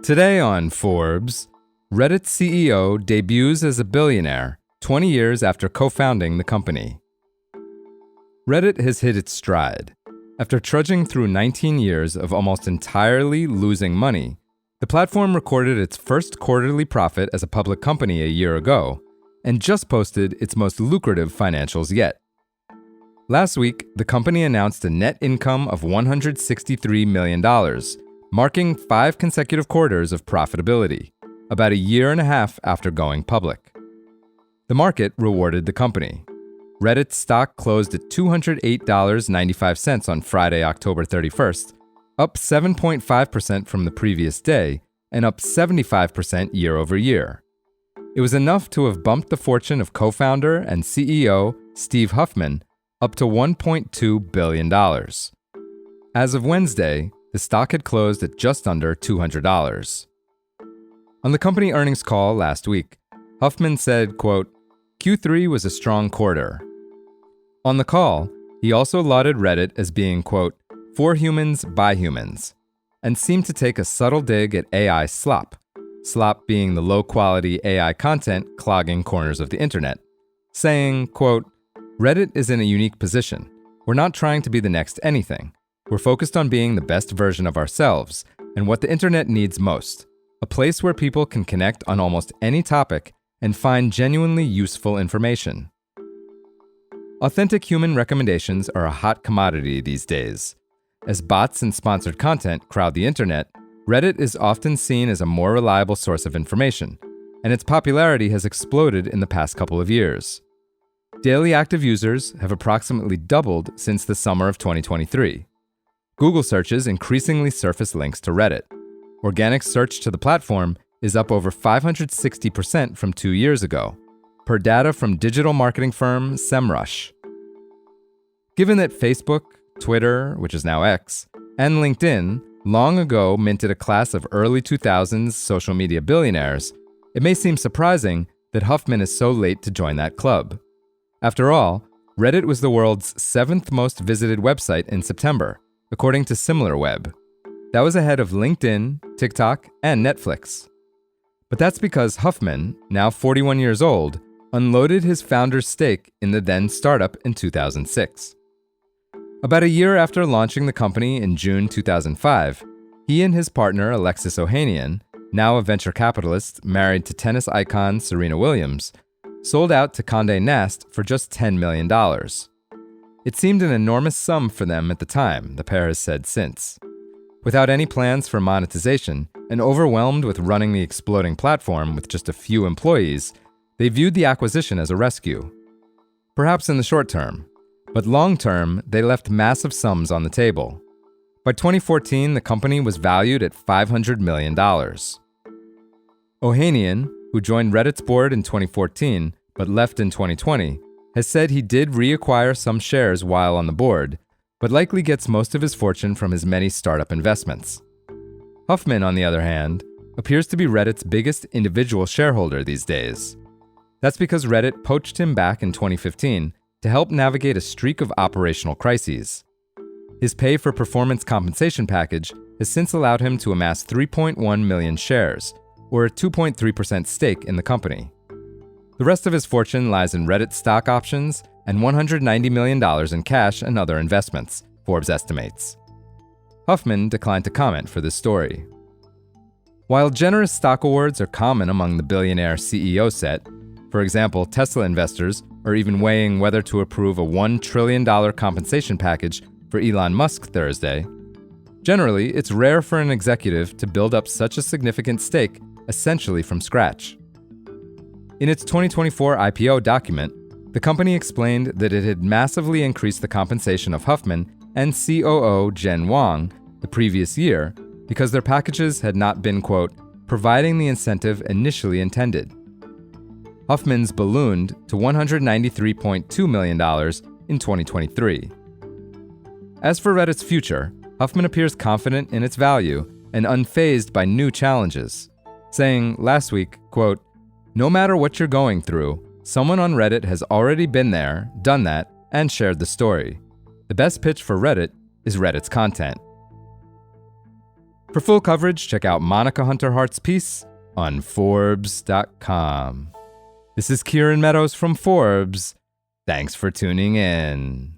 Today on Forbes, Reddit's CEO debuts as a billionaire 20 years after co-founding the company. Reddit has hit its stride. After trudging through 19 years of almost entirely losing money, the platform recorded its first quarterly profit as a public company a year ago and just posted its most lucrative financials yet. Last week, the company announced a net income of $163 million, marking 5 consecutive quarters of profitability, about a year and a half after going public. The market rewarded the company. Reddit's stock closed at $208.95 on Friday, October 31st, up 7.5% from the previous day and up 75% year over year. It was enough to have bumped the fortune of co-founder and CEO Steve Huffman up to $1.2 billion. As of Wednesday, the stock had closed at just under $200. On the company earnings call last week, Huffman said, quote, "Q3 was a strong quarter." On the call, he also lauded Reddit as being, quote, "for humans by humans," and seemed to take a subtle dig at AI slop being the low-quality AI content clogging corners of the internet, saying, quote, "Reddit is in a unique position. We're not trying to be the next anything. We're focused on being the best version of ourselves and what the internet needs most, a place where people can connect on almost any topic and find genuinely useful information." Authentic human recommendations are a hot commodity these days. As bots and sponsored content crowd the internet, Reddit is often seen as a more reliable source of information, and its popularity has exploded in the past couple of years. Daily active users have approximately doubled since the summer of 2023. Google searches increasingly surface links to Reddit. Organic search to the platform is up over 560% from 2 years ago, per data from digital marketing firm SEMrush. Given that Facebook, Twitter, which is now X, and LinkedIn long ago minted a class of early 2000s social media billionaires, it may seem surprising that Huffman is so late to join that club. After all, Reddit was the world's 7th most visited website in September, according to SimilarWeb. That was ahead of LinkedIn, TikTok, and Netflix. But that's because Huffman, now 41 years old, unloaded his founder's stake in the then startup in 2006. About a year after launching the company in June 2005, he and his partner Alexis Ohanian, now a venture capitalist married to tennis icon Serena Williams, sold out to Condé Nast for just $10 million. It seemed an enormous sum for them at the time, the pair has said since. Without any plans for monetization and overwhelmed with running the exploding platform with just a few employees, they viewed the acquisition as a rescue. Perhaps in the short term, but long term, they left massive sums on the table. By 2014, the company was valued at $500 million. Ohanian, who joined Reddit's board in 2014 but left in 2020, has said he did reacquire some shares while on the board, but likely gets most of his fortune from his many startup investments. Huffman, on the other hand, appears to be Reddit's biggest individual shareholder these days. That's because Reddit poached him back in 2015 to help navigate a streak of operational crises. His pay-for-performance compensation package has since allowed him to amass 3.1 million shares, or a 2.3% stake in the company. The rest of his fortune lies in Reddit stock options and $190 million in cash and other investments, Forbes estimates. Huffman declined to comment for this story. While generous stock awards are common among the billionaire CEO set, for example, Tesla investors are even weighing whether to approve a $1 trillion compensation package for Elon Musk Thursday, generally, it's rare for an executive to build up such a significant stake essentially from scratch. In its 2024 IPO document, the company explained that it had massively increased the compensation of Huffman and COO Jen Wang the previous year because their packages had not been, quote, providing the incentive initially intended. Huffman's ballooned to $193.2 million in 2023. As for Reddit's future, Huffman appears confident in its value and unfazed by new challenges, saying last week, quote, "No matter what you're going through, someone on Reddit has already been there, done that, and shared the story. The best pitch for Reddit is Reddit's content." For full coverage, check out Monica Hunter Hart's piece on forbes.com. This is Kieran Meadows from Forbes. Thanks for tuning in.